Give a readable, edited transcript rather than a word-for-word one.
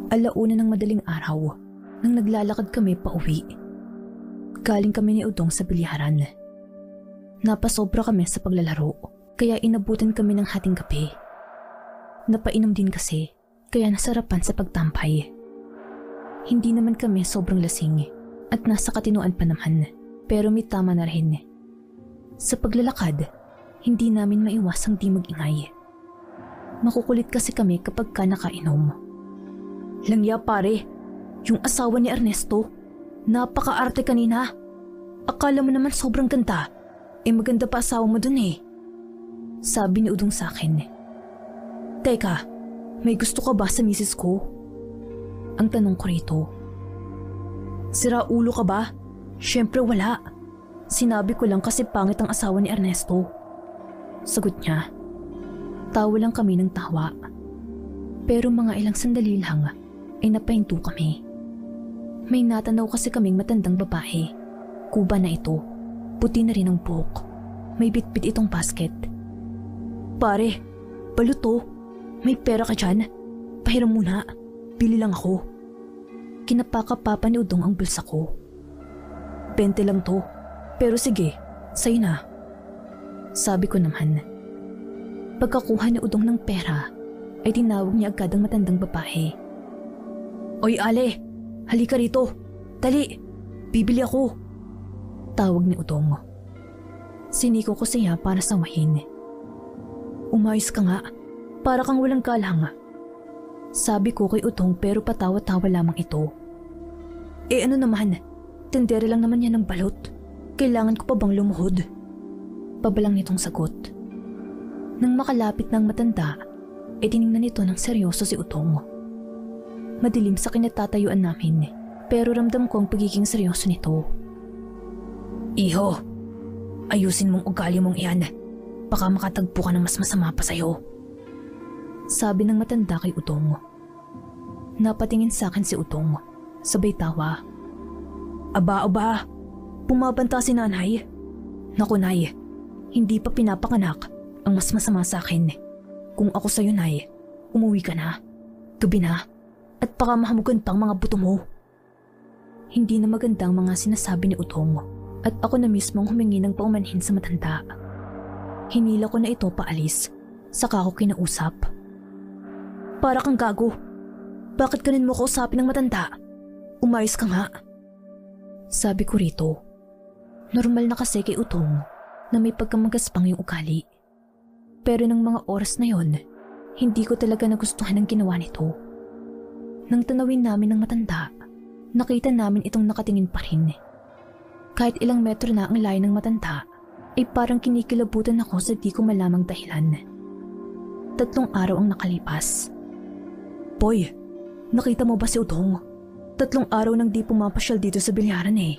Alauna ng madaling araw nang naglalakad kami pa uwi. Galing kami ni Udong sa bilyaran. Napasobra kami sa paglalaro kaya inabutan kami ng hating kape. Napainom din kasi kaya nasarapan sa pagtampay. Hindi naman kami sobrang lasing at nasa katinuan pa naman pero may tama na rin. Sa paglalakad, hindi namin maiwasang di mag-ingay. Makukulit kasi kami kapag ka nakainom. Langya pare, yung asawa ni Ernesto, napaka-arte kanina. Akala mo naman sobrang ganda, maganda pa asawa mo dun eh. Sabi ni Udong sa akin. Teka, may gusto ka ba sa misis ko? Ang tanong ko rito. Sira ulo ka ba? Syempre wala. Sinabi ko lang kasi pangit ang asawa ni Ernesto. Sagot niya. Tawa lang kami ng tawa. Pero mga ilang sandali lang ay napahinto kami. May natanaw kasi kaming matandang babae. Kuba na ito. Puti na rin ang buhok. May bitbit itong basket. Pare, baluto. May pera ka dyan? Pahiram muna. Bili lang ako. Kinapakapapa ni Udong ang bulsa ko. 20 lang to. Pero sige, sa'yo na. Sabi ko naman. Pagkakuha ni Udong ng pera, ay tinawag niya agad ang matandang babae. Oy Ale, halika rito. Dali, bibili ako. Tawag ni Udong. Siniko ko siya para sawahin. Umayos ka nga, para kang walang galang. Sabi ko kay Udong pero patawa-tawa lamang ito. Ano naman, tendere lang naman yan ng balot. Kailangan ko pa bang lumuhod? Pabalang nitong sagot. Nang makalapit ng matanda, tiningnan nito ng seryoso si Udong. Madilim sa kinatatayuan namin, pero ramdam ko ang pagiging seryoso nito. Iho, ayusin mong ugali mong iyan. Baka makatagpo ka ng mas masama pa sa'yo. Sabi ng matanda kay Udong. Napatingin sa akin si Udong, sabay tawa. Aba, bumabanta si nanay. Naku nay, hindi pa pinapanganak ang mas masama sa akin. Kung ako sa'yo nay, umuwi ka na. Gabi na, at baka mahamugan pang mga buto mo. Hindi na magandang mga sinasabi ni Udong at ako na mismo ang humingi ng paumanhin sa matanda. Hinila ko na ito paalis, saka ko kinausap. Para kang gago. Bakit ganin mo kausapin ng matanda? Umayos ka nga. Sabi ko rito. Normal na kasi kay Udong na may pagkamagaspang yung ugali. Pero ng mga oras na yon, hindi ko talaga nagustuhan ang ginawa nito. Nang tanawin namin ng matanda, nakita namin itong nakatingin pa rin. Kahit ilang metro na ang layo ng matanda, ay parang kinikilabutan ako sa di ko malamang dahilan. 3 araw ang nakalipas. Boy, nakita mo ba si Udong? 3 araw nang di pumapasyal dito sa bilyaran eh.